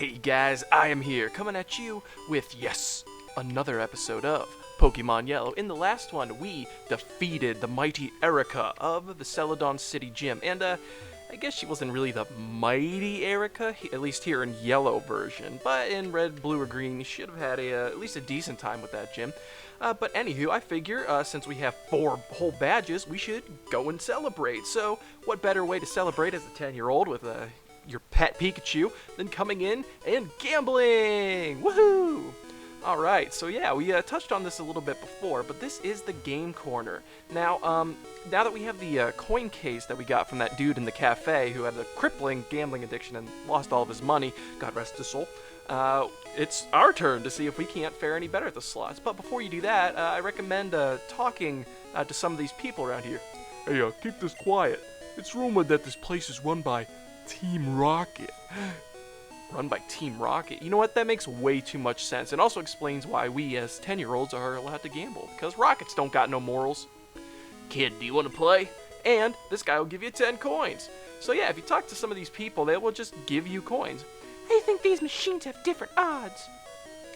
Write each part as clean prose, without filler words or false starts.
Hey guys, I am here coming at you with, yes, another episode of Pokemon Yellow. In the last one, we defeated the mighty Erica of the Celadon City Gym. And, I guess she wasn't really the mighty Erica, at least here in Yellow version. But in Red, Blue, or Green, you should have had at least a decent time with that gym. But anywho, I figure since we have 4 whole badges, we should go and celebrate. So, what better way to celebrate as a 10-year-old with your pet Pikachu than coming in and gambling? Woohoo! Alright, so yeah, we touched on this a little bit before, but this is the game corner. Now that we have the coin case that we got from that dude in the cafe who had a crippling gambling addiction and lost all of his money, God rest his soul, it's our turn to see if we can't fare any better at the slots. But before you do that, I recommend talking to some of these people around here. Hey, keep this quiet. It's rumored that this place is run by Team Rocket. Run by Team Rocket? You know what? That makes way too much sense. And also explains why we, as 10-year-olds, are allowed to gamble. Because Rockets don't got no morals. Kid, do you want to play? And this guy will give you 10 coins. So yeah, if you talk to some of these people, they will just give you coins. I think these machines have different odds.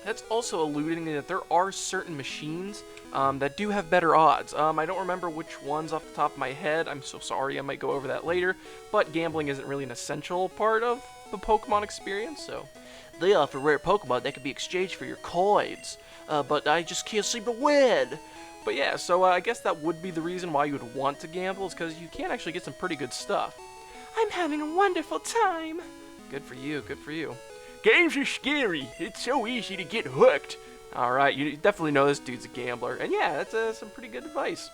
That's also alluding that there are certain machines that do have better odds. I don't remember which ones off the top of my head. I'm so sorry, I might go over that later. But gambling isn't really an essential part of the Pokemon experience, so. They offer rare Pokemon that can be exchanged for your coins, but I just can't seem to win. But yeah, so I guess that would be the reason why you would want to gamble, is because you can actually get some pretty good stuff. I'm having a wonderful time. Good for you, good for you. Games are scary. It's so easy to get hooked. Alright, you definitely know this dude's a gambler. And yeah, that's some pretty good advice.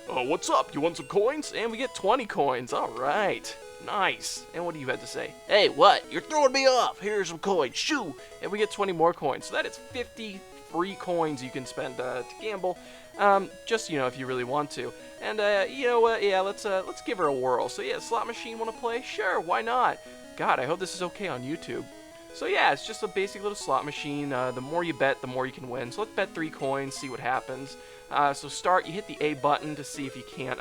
What's up? You want some coins? And we get 20 coins. Alright. Nice. And what do you have to say? Hey, what? You're throwing me off. Here's some coins. Shoo! And we get 20 more coins. So that is 50 free coins you can spend to gamble. Just, if you really want to. And, you know what? Yeah, let's give her a whirl. So yeah, slot machine want to play? Sure, why not? God, I hope this is okay on YouTube. So yeah, it's just a basic little slot machine. The more you bet, the more you can win. So let's bet 3 coins, see what happens. So start, you hit the A button to see if you can't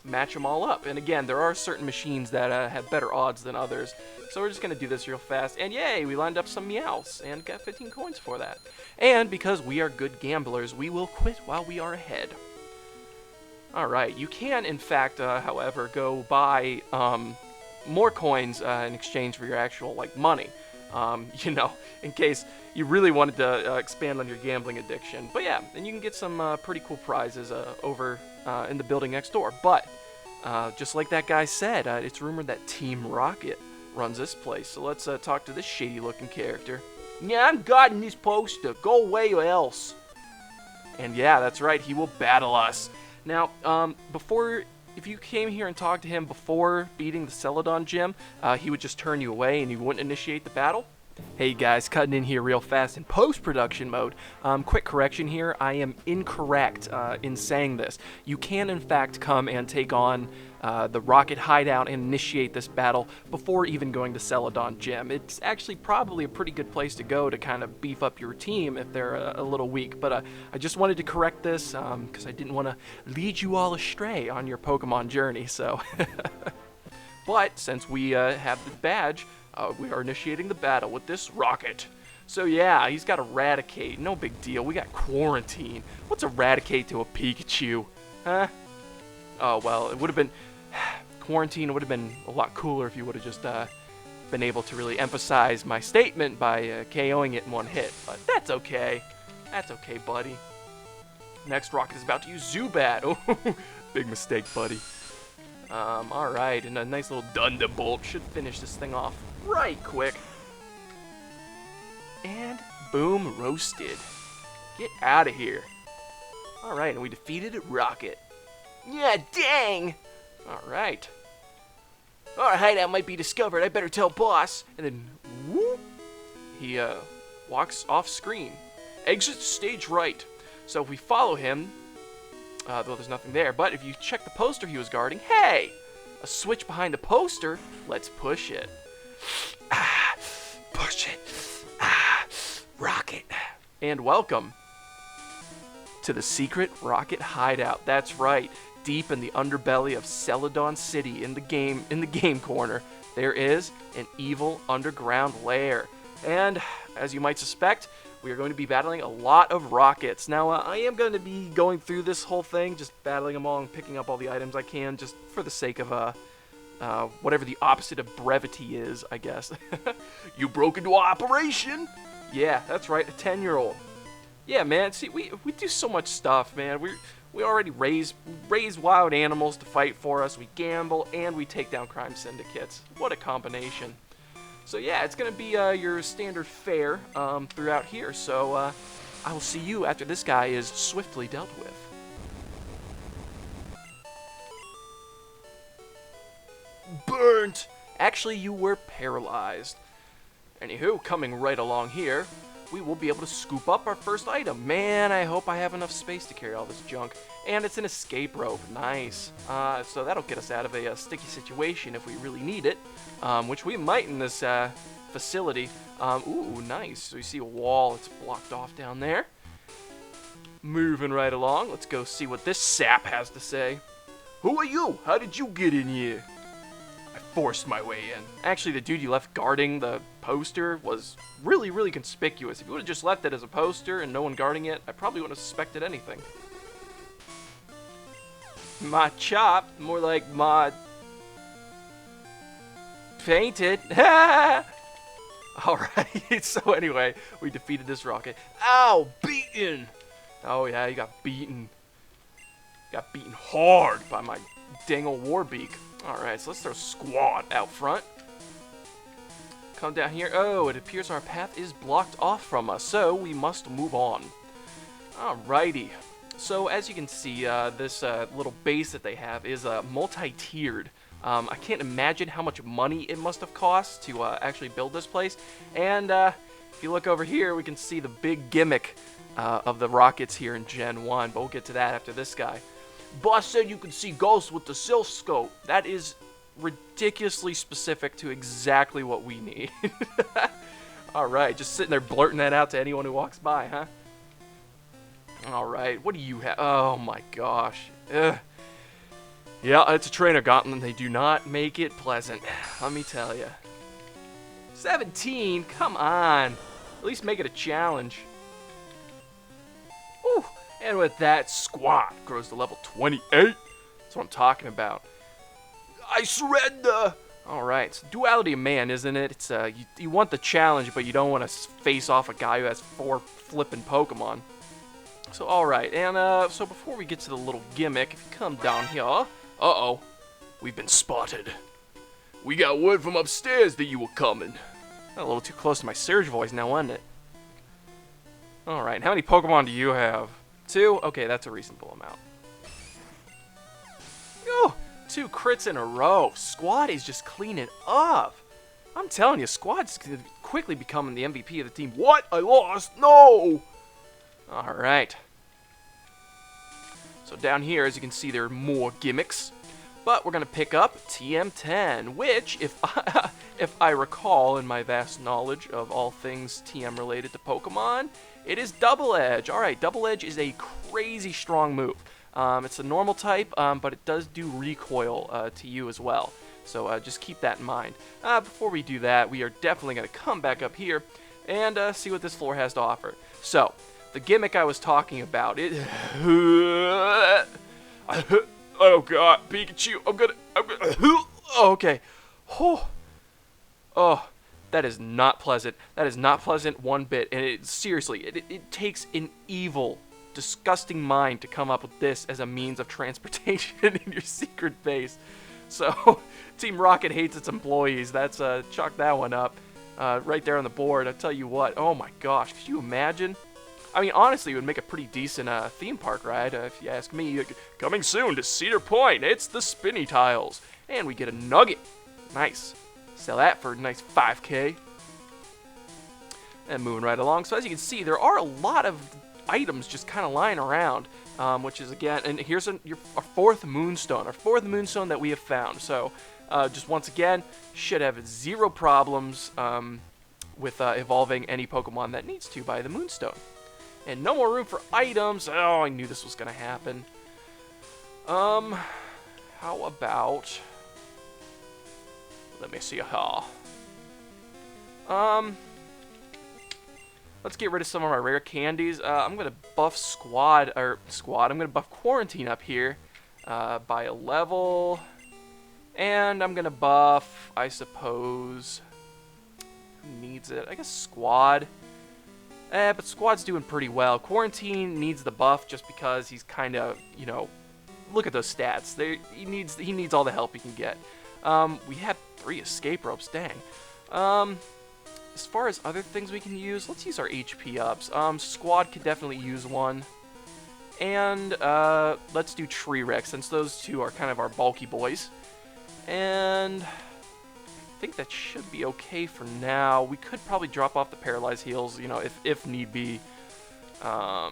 match them all up. And again, there are certain machines that have better odds than others. So we're just going to do this real fast. And yay, we lined up some Meowths and got 15 coins for that. And because we are good gamblers, we will quit while we are ahead. Alright, you can, in fact, however, go buy more coins in exchange for your actual money, in case you really wanted to expand on your gambling addiction. But yeah, and you can get some pretty cool prizes over in the building next door. But just like that guy said, it's rumored that Team Rocket runs this place. So let's talk to this shady looking character. Yeah, I'm guarding this poster. Go away or else. And yeah, that's right, he will battle us. Now, if you came here and talked to him before beating the Celadon gym, he would just turn you away and you wouldn't initiate the battle. Hey guys, cutting in here real fast in post-production mode. Quick correction here, I am incorrect in saying this. You can in fact come and take on the Rocket Hideout and initiate this battle before even going to Celadon Gym. It's actually probably a pretty good place to go to kind of beef up your team if they're a little weak, but I just wanted to correct this because I didn't want to lead you all astray on your Pokemon journey, so. But since we have the badge, we are initiating the battle with this Rocket. So yeah, he's got Eradicate. No big deal. We got Quarantine. What's Eradicate to a Pikachu? Huh? Oh, well, it would have been... Quarantine would have been a lot cooler if you would have just been able to really emphasize my statement by KOing it in one hit. But that's okay. That's okay, buddy. Next Rocket is about to use Zubat. Oh, big mistake, buddy. Alright, and a nice little Thunderbolt should finish this thing off right quick. And boom, roasted. Get out of here. Alright, and we defeated Rocket. Yeah, dang! Alright. Our hideout might be discovered. I better tell boss. And then, whoop, he walks off screen. Exit stage right. So if we follow him, though there's nothing there, but if you check the poster he was guarding, hey! A switch behind the poster. Let's push it. Push it. Rocket. And welcome to the secret Rocket Hideout. That's right, deep in the underbelly of Celadon City in the game corner. there is an evil underground lair. And as you might suspect, we are going to be battling a lot of rockets. Now, I am going to be going through this whole thing, just battling them all and picking up all the items I can, just for the sake of whatever the opposite of brevity is, I guess. You broke into operation? Yeah, that's right, a 10-year-old. Yeah, man, see, we do so much stuff, man. We already raise wild animals to fight for us, we gamble, and we take down crime syndicates. What a combination. So yeah, it's going to be your standard fare throughout here, so I will see you after this guy is swiftly dealt with. Burnt! Actually, you were paralyzed. Anywho, coming right along here, we will be able to scoop up our first item. Man, I hope I have enough space to carry all this junk. And it's an escape rope. Nice. So that'll get us out of a sticky situation if we really need it, which we might in this facility. Ooh, nice. So you see a wall. It's blocked off down there. Moving right along. Let's go see what this sap has to say. Who are you? How did you get in here? I forced my way in. Actually, the dude you left guarding the poster was really, really conspicuous. If you would have just left it as a poster and no one guarding it, I probably wouldn't have suspected anything. My chop, more like my fainted. Alright, so anyway, we defeated this rocket. Ow, beaten! Oh yeah, you got beaten. Got beaten hard by my dang old Warbeak. Alright, so let's throw Squad out front. Come down here. Oh, it appears our path is blocked off from us, so we must move on. Alrighty. So as you can see, this little base that they have is multi-tiered. I can't imagine how much money it must have cost to actually build this place. And if you look over here, we can see the big gimmick of the rockets here in Gen 1, but we'll get to that after this guy. Boss said you could see ghosts with the silk scope. That is ridiculously specific to exactly what we need. Alright, just sitting there blurting that out to anyone who walks by, huh? Alright, what do you have? Oh my gosh. Ugh. Yeah, it's a trainer gauntlet. They do not make it pleasant. Let me tell you. 17? Come on. At least make it a challenge. Whew. And with that, Squad grows to level 28. That's what I'm talking about. I surrender! Alright, so duality of man, isn't it? It's you want the challenge, but you don't want to face off a guy who has 4 flippin' Pokemon. So alright, and so before we get to the little gimmick, if you come down here, uh-oh, we've been spotted. We got word from upstairs that you were coming. A little too close to my Surge voice now, wasn't it? Alright, how many Pokemon do you have? 2? Okay, that's a reasonable amount. Oh, 2 crits in a row. Squad is just cleaning up. I'm telling you, Squad's quickly becoming the MVP of the team. What? I lost? No! Alright. So down here, as you can see, there are more gimmicks. But we're going to pick up TM10, which, if I recall in my vast knowledge of all things TM related to Pokemon, it is Double Edge. Alright, Double Edge is a crazy strong move. It's a normal type, but it does do recoil to you as well. So just keep that in mind. Before we do that, we are definitely going to come back up here and see what this floor has to offer. So, the gimmick I was talking about, it... Oh god, Pikachu, I'm gonna... Oh, okay. Oh, that is not pleasant. That is not pleasant one bit. And it seriously, it takes an evil, disgusting mind to come up with this as a means of transportation in your secret base. So, Team Rocket hates its employees. That's, chalk that one up. Right there on the board. I'll tell you what. Oh my gosh, could you imagine? I mean, honestly, it would make a pretty decent theme park ride, if you ask me. Coming soon to Cedar Point, it's the Spinny Tiles. And we get a nugget. Nice. Sell that for a nice 5K. And moving right along. So as you can see, there are a lot of items just kind of lying around, which is, again, and here's our 4th Moonstone. Our 4th Moonstone that we have found. So just once again, should have 0 problems with evolving any Pokemon that needs to by the Moonstone. And no more room for items. Oh, I knew this was going to happen. How about... Let me see here. Let's get rid of some of our rare candies. I'm gonna buff Squad. I'm gonna buff Quarantine up here by a level, and I'm gonna buff, I suppose, who needs it? I guess Squad. But Squad's doing pretty well. Quarantine needs the buff just because he's kind of, you know, look at those stats. He needs all the help he can get. We had 3 escape ropes, dang. As far as other things we can use, let's use our HP ups. Squad could definitely use one. And let's do Tree Wreck, since those two are kind of our bulky boys. And I think that should be okay for now. We could probably drop off the Paralyzed Heals, you know, if need be. Yeah.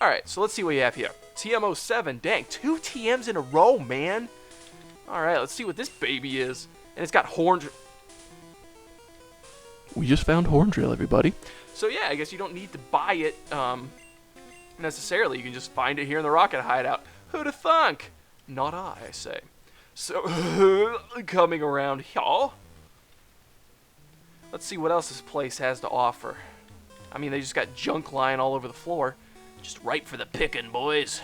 Alright, so let's see what you have here. TM07, dang, 2 TMs in a row, man. Alright, let's see what this baby is. And it's got horn... We just found horn drill, everybody. So yeah, I guess you don't need to buy it necessarily. You can just find it here in the rocket hideout. Who'da thunk? Not I say. So, coming around here. Let's see what else this place has to offer. I mean, they just got junk lying all over the floor. Just ripe for the picking, boys.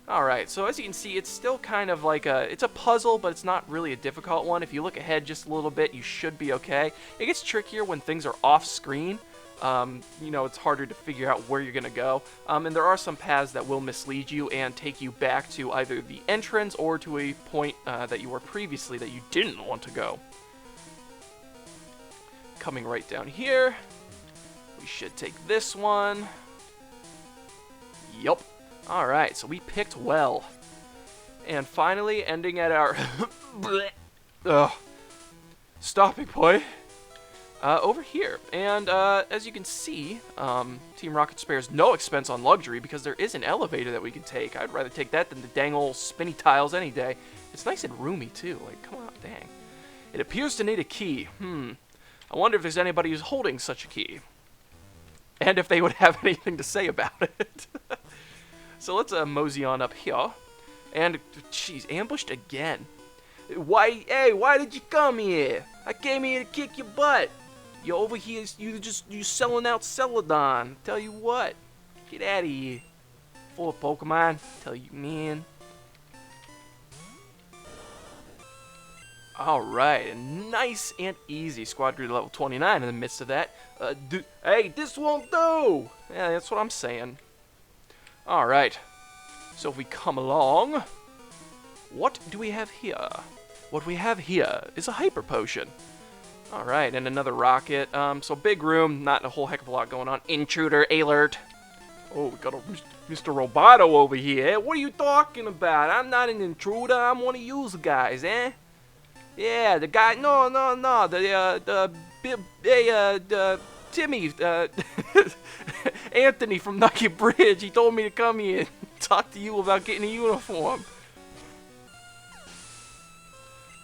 Alright, so as you can see, it's still kind of like it's a puzzle, but it's not really a difficult one. If you look ahead just a little bit, you should be okay. It gets trickier when things are off screen. You know, it's harder to figure out where you're going to go. And there are some paths that will mislead you and take you back to either the entrance or to a point that you were previously that you didn't want to go. Coming right down here, we should take this one. Yup. Alright, so we picked well. And finally, ending at our... stopping point. Over here. And as you can see, Team Rocket spares no expense on luxury because there is an elevator that we can take. I'd rather take that than the dang old spinny tiles any day. It's nice and roomy, too. Like, come on, dang. It appears to need a key. I wonder if there's anybody who's holding such a key. And if they would have anything to say about it. So let's mosey on up here. And, jeez, ambushed again. Why did you come here? I came here to kick your butt. You over here, you selling out Celadon. Tell you what, get out of here. Full of Pokemon, tell you, man. Alright, nice and easy. Squad grew to level 29 in the midst of that. Hey, this won't do! Yeah, that's what I'm saying. Alright, so if we come along, what do we have here? What we have here is a Hyper Potion. Alright, and another rocket. So big room, not a whole heck of a lot going on. Intruder alert. Oh, we got a Mr. Roboto over here. What are you talking about? I'm not an intruder, I'm one of you guys, eh? Yeah, the guy, no, Timmy, Anthony from Nugget Bridge, he told me to come here and talk to you about getting a uniform.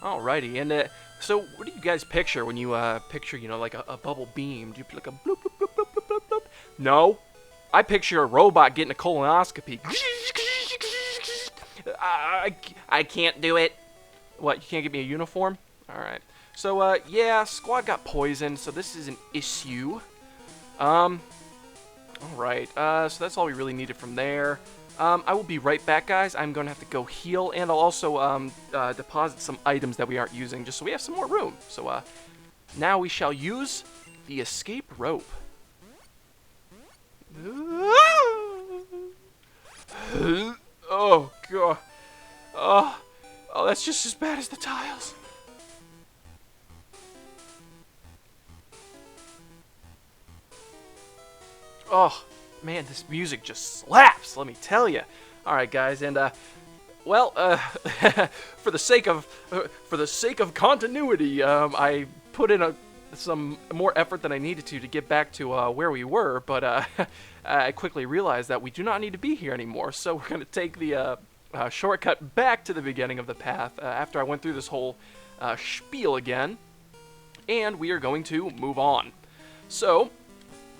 Alrighty, and so what do you guys picture when you picture, you know, like a bubble beam? Do you like a bloop, bloop, bloop, bloop, bloop, bloop, bloop? No, I picture a robot getting a colonoscopy. I can't do it. What, you can't get me a uniform? Alright. So, yeah, Squad got poisoned, so this is an issue. Alright, so that's all we really needed from there. I will be right back, guys. I'm going to have to go heal, and I'll also deposit some items that we aren't using, just so we have some more room. So, now we shall use the escape rope. Oh, God. Oh, that's just as bad as the tiles. Oh, man, this music just slaps, let me tell you. All right, guys, and well, for the sake of continuity, I put in some more effort than I needed to get back to where we were, but I quickly realized that we do not need to be here anymore. So we're gonna take the shortcut back to the beginning of the path after I went through this whole spiel again, and we are going to move on. So,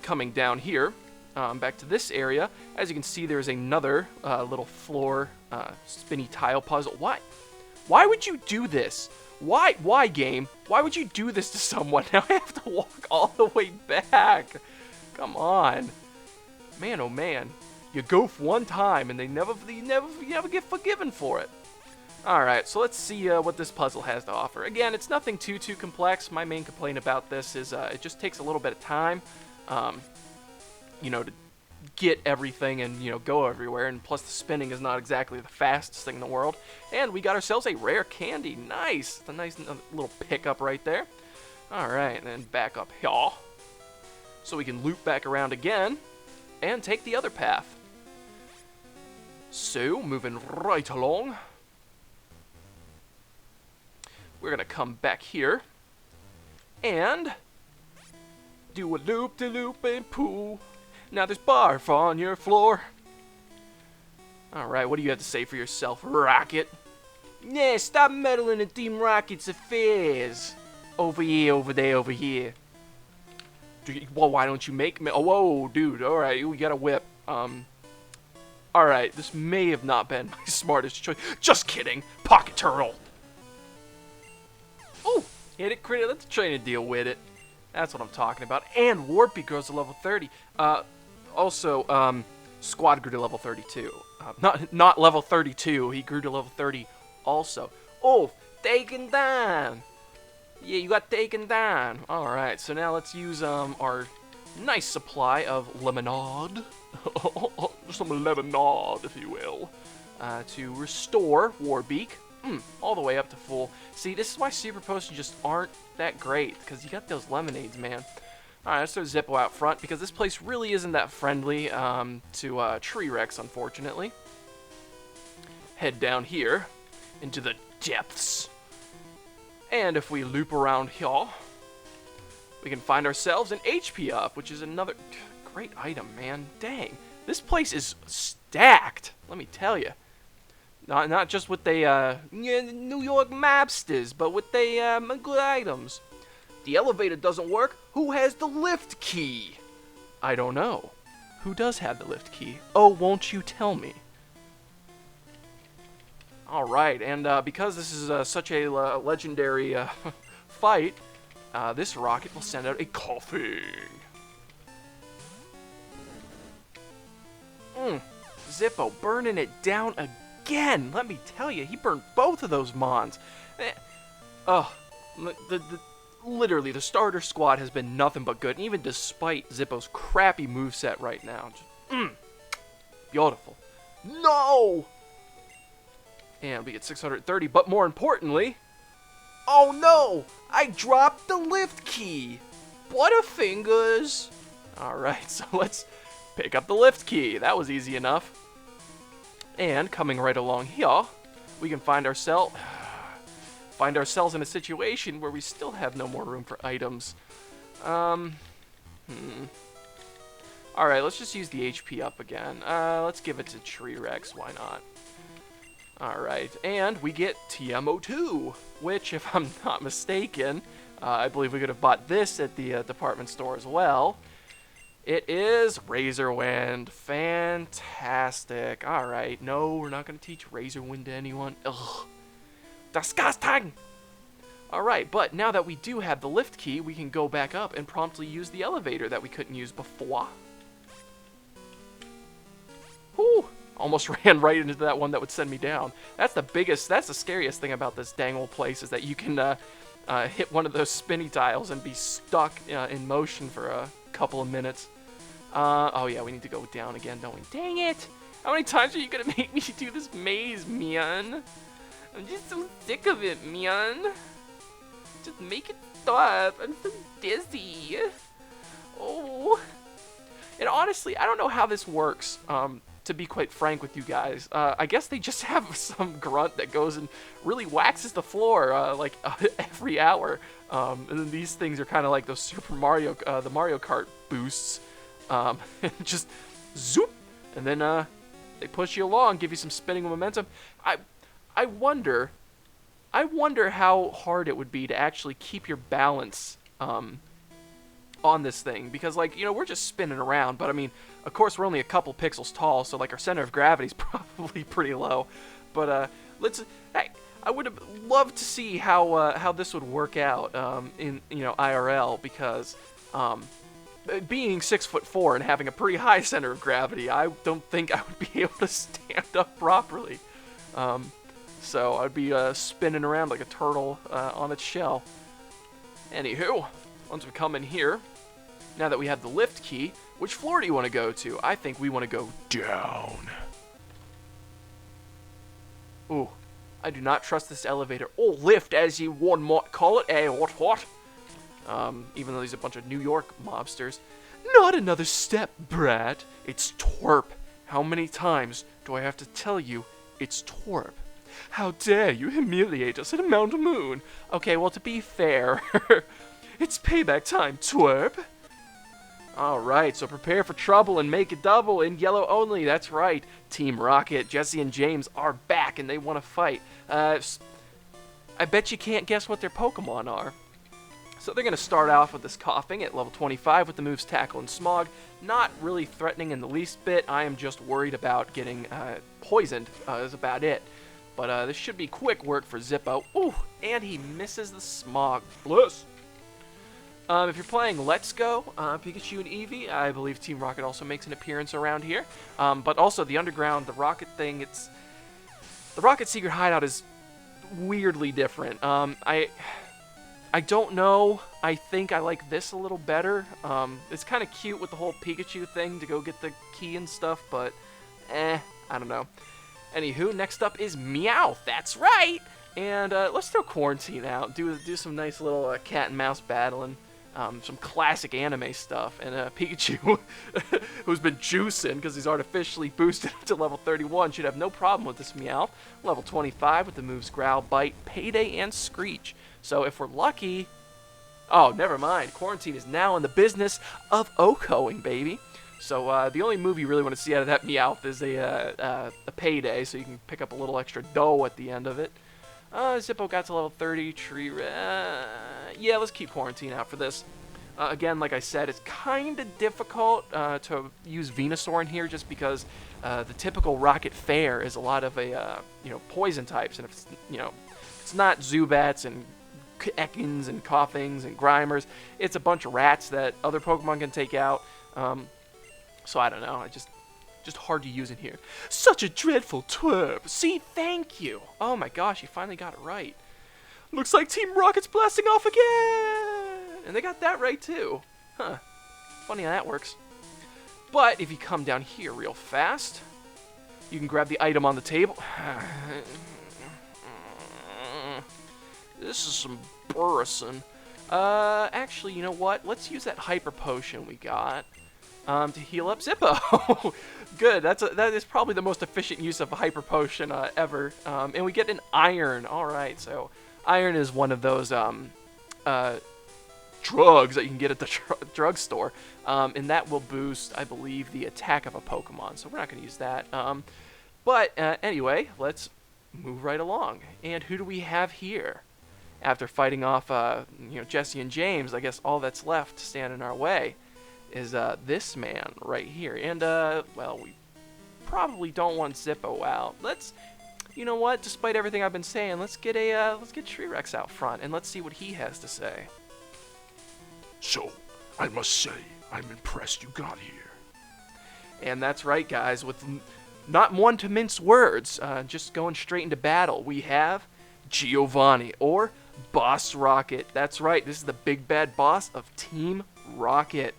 coming down here, back to this area, as you can see, there's another little floor spinny tile puzzle. Why would you do this? Why, game? Why would you do this to someone? Now I have to walk all the way back. Come on. Man, oh man. You goof one time and you never get forgiven for it. Alright, so let's see what this puzzle has to offer. Again, it's nothing too complex. My main complaint about this is it just takes a little bit of time, you know, to get everything and, you know, go everywhere. And plus the spinning is not exactly the fastest thing in the world. And we got ourselves a rare candy. Nice. It's a nice little pickup right there. Alright, and then back up here. So we can loop back around again and take the other path. So, moving right along. We're going to come back here and do a loop-de-loop and poo. Now there's barf on your floor. Alright, what do you have to say for yourself, Rocket? Nah, stop meddling in Team Rocket's affairs. Over here, over there, over here. Well, why don't you make me? Oh, whoa, dude. Alright, we got a whip. Alright, this may have not been my smartest choice. Just kidding. Pocket Turtle. Oh, hit it, crit it. Let's try to deal with it. That's what I'm talking about. And Warpy grows to level 30. Also, Squad grew to level 32. Not level 32. He grew to level 30 also. Oh, taken down. Yeah, you got taken down. Alright, so now let's use our nice supply of lemonade. Some lemonade, if you will. To restore Warbeak. All the way up to full. See, this is why Super Potions just aren't that great, because you got those lemonades, man. Alright, let's throw Zippo out front, because this place really isn't that friendly to Tree Rex, unfortunately. Head down here into the depths. And if we loop around here, we can find ourselves an HP up, which is another great item, man. Dang, this place is stacked, let me tell you. Not just with the New York mapsters, but with the good items. The elevator doesn't work. Who has the lift key? I don't know. Who does have the lift key? Oh, won't you tell me? Alright, and because this is such a legendary fight, this rocket will send out a coughing. Zippo burning it down again. Let me tell you, he burned both of those mons. Literally, the starter squad has been nothing but good, even despite Zippo's crappy moveset right now. Just, beautiful. No! And we get 630, but more importantly... Oh no! I dropped the lift key! Butterfingers! Alright, so let's pick up the lift key. That was easy enough. And coming right along here, we can find ourselves in a situation where we still have no more room for items. Alright, let's just use the HP up again. Let's give it to Tree Rex, why not? Alright, and we get TMO2, which, if I'm not mistaken, I believe we could have bought this at the department store as well. It is Razor Wind. Fantastic. Alright, no, we're not going to teach Razor Wind to anyone. Ugh. Disgusting! Alright, but now that we do have the lift key, we can go back up and promptly use the elevator that we couldn't use before. Whew! Almost ran right into that one that would send me down. That's the scariest thing about this dang old place, is that you can hit one of those spinny tiles and be stuck in motion for a couple of minutes. Oh yeah, we need to go down again, don't we? Dang it! How many times are you gonna make me do this maze, man? I'm just so sick of it, man. Just make it stop. I'm so dizzy. Oh. And honestly, I don't know how this works, to be quite frank with you guys. I guess they just have some grunt that goes and really waxes the floor, every hour. And then these things are kind of like those Super Mario, the Mario Kart boosts. Just zoop, and then they push you along, give you some spinning momentum. I wonder how hard it would be to actually keep your balance on this thing, because, like, you know, we're just spinning around, but I mean, of course, we're only a couple pixels tall, so like our center of gravity is probably pretty low. But I would have loved to see how this would work out in IRL, because being 6'4" and having a pretty high center of gravity, I don't think I would be able to stand up properly. So I'd be spinning around like a turtle on its shell. Anywho, once we come in here, now that we have the lift key, which floor do you want to go to? I think we want to go down. Ooh, I do not trust this elevator, or lift as you one might call it, what? Even though these are a bunch of New York mobsters. Not another step, brat. It's twerp. How many times do I have to tell you it's twerp? How dare you humiliate us at Mount Moon? Okay, well, to be fair, it's payback time, twerp. Alright, so prepare for trouble and make it double in yellow only. That's right. Team Rocket, Jesse and James are back and they want to fight. I bet you can't guess what their Pokemon are. So they're going to start off with this coughing at level 25 with the moves Tackle and Smog. Not really threatening in the least bit. I am just worried about getting poisoned. Is about it. But this should be quick work for Zippo. Ooh, and he misses the Smog. Bliss. If you're playing Let's Go, Pikachu and Eevee, I believe Team Rocket also makes an appearance around here. But also the underground, the Rocket thing, the Rocket Secret Hideout is weirdly different. I don't know. I think I like this a little better. It's kind of cute with the whole Pikachu thing to go get the key and stuff, but I don't know. Anywho, next up is Meowth. That's right. And let's throw Quarantine out. Do some nice little cat and mouse battling. Some classic anime stuff. And Pikachu, who's been juicing because he's artificially boosted to level 31, should have no problem with this Meowth. Level 25 with the moves Growl, Bite, Payday, and Screech. So if we're lucky... Oh, never mind. Quarantine is now in the business of OHKOing, baby. So the only move you really want to see out of that Meowth is a Payday, so you can pick up a little extra dough at the end of it. Zippo got to level 30. Yeah, let's keep Quarantine out for this. Again, like I said, it's kind of difficult to use Venusaur in here just because the typical Rocket fare is a lot of poison types, and if it's not Zubats and Ekans and Coughings and Grimers, it's a bunch of rats that other Pokemon can take out. So I don't know. Just hard to use in here. Such a dreadful twerp. See, thank you. Oh my gosh, you finally got it right. Looks like Team Rocket's blasting off again. And they got that right too. Huh. Funny how that works. But if you come down here real fast, you can grab the item on the table. This is some Burrison. Actually, you know what? Let's use that Hyper Potion we got to heal up Zippo. Good. That is probably the most efficient use of a Hyper Potion ever. And we get an Iron. All right. So Iron is one of those drugs that you can get at the drugstore, and that will boost, I believe, the attack of a Pokemon. So we're not going to use that. But anyway, let's move right along. And who do we have here? After fighting off, Jesse and James, I guess all that's left to stand in our way is this man right here. And well, we probably don't want Zippo out. Let's, you know what? Despite everything I've been saying, let's get Treerex out front and let's see what he has to say. So, I must say, I'm impressed you got here. And that's right, guys. With not one to mince words, just going straight into battle, we have Giovanni, or Boss Rocket. That's right, this is the big bad boss of Team Rocket.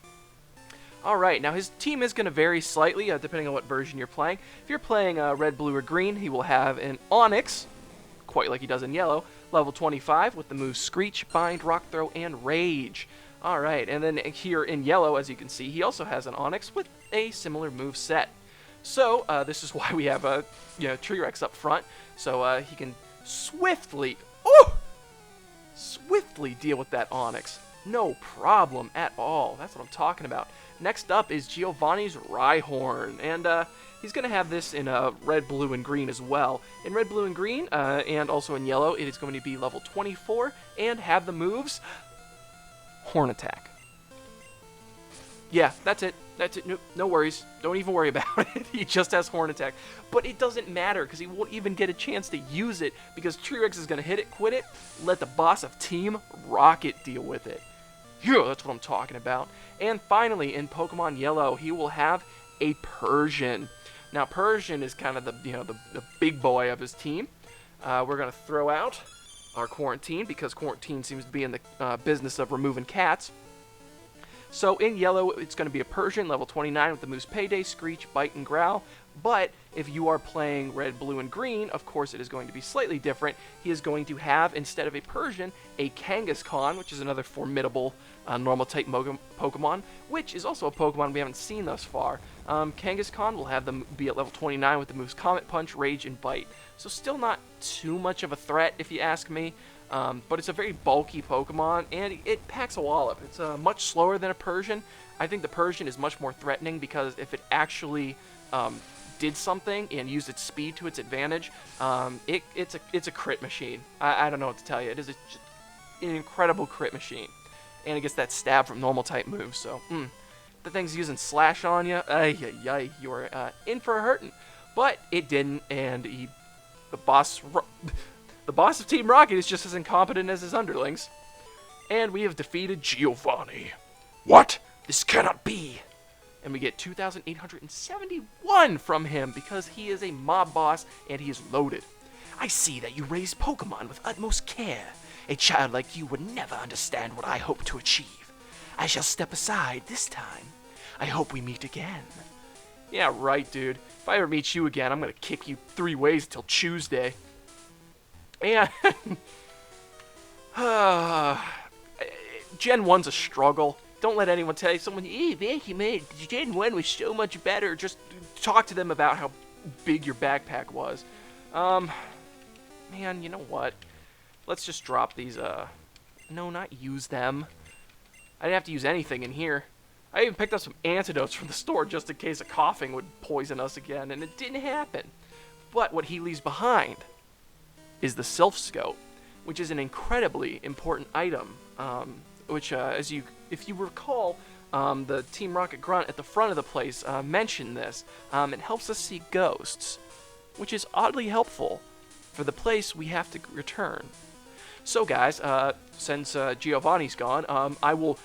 Alright, now his team is going to vary slightly depending on what version you're playing. If you're playing red, blue, or green, he will have an Onix, quite like he does in yellow, level 25 with the moves Screech, Bind, Rock Throw, and Rage. Alright, and then here in yellow, as you can see, he also has an Onix with a similar move set. So, this is why we have a Treerex up front, so he can swiftly deal with that Onix. No problem at all. That's what I'm talking about. Next up is Giovanni's Rhyhorn, and he's going to have this in red, blue, and green as well. In red, blue, and green, and also in yellow, it is going to be level 24 and have the moves Horn Attack. Yeah, that's it. That's it. No worries. Don't even worry about it. He just has Horn Attack. But it doesn't matter because he won't even get a chance to use it because T-Rex is going to hit it, quit it, let the boss of Team Rocket deal with it. Yeah, that's what I'm talking about. And finally, in Pokemon Yellow, he will have a Persian. Now, Persian is kind of the big boy of his team. We're going to throw out our Quarantine because Quarantine seems to be in the business of removing cats. So in Yellow, it's going to be a Persian, level 29 with the moves Payday, Screech, Bite, and Growl. But if you are playing Red, Blue, and Green, of course it is going to be slightly different. He is going to have, instead of a Persian, a Kangaskhan, which is another formidable normal-type Pokemon, which is also a Pokemon we haven't seen thus far. Kangaskhan will have them be at level 29 with the moves Comet Punch, Rage, and Bite. So still not too much of a threat, if you ask me. But it's a very bulky Pokemon, and it packs a wallop. It's much slower than a Persian. I think the Persian is much more threatening because if it actually did something and used its speed to its advantage, it's a crit machine. I don't know what to tell you. It is an incredible crit machine. And it gets that stab from normal type moves, so the thing's using Slash on you, you are in for a hurting. But it didn't, and the boss of Team Rocket is just as incompetent as his underlings. And we have defeated Giovanni. What? This cannot be. And we get 2,871 from him because he is a mob boss and he is loaded. I see that you raise Pokemon with utmost care. A child like you would never understand what I hope to achieve. I shall step aside this time. I hope we meet again. Yeah, right, dude. If I ever meet you again, I'm going to kick you 3 ways till Tuesday. And Gen 1's a struggle. Don't let anyone tell you someone, Gen 1 was so much better. Just talk to them about how big your backpack was. Man, you know what? Let's just drop these, no, not use them. I didn't have to use anything in here. I even picked up some antidotes from the store just in case a coughing would poison us again, and it didn't happen. But what he leaves behind is the Sylph Scope, which is an incredibly important item, which, if you recall, the Team Rocket Grunt at the front of the place mentioned this. It helps us see ghosts, which is oddly helpful for the place we have to return. So, guys, since Giovanni's gone, I will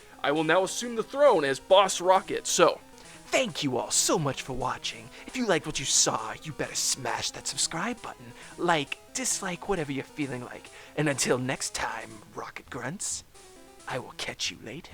now assume the throne as Boss Rocket. So, thank you all so much for watching. If you liked what you saw, you better smash that subscribe button. Like, dislike, whatever you're feeling like. And until next time, Rocket Grunts, I will catch you later.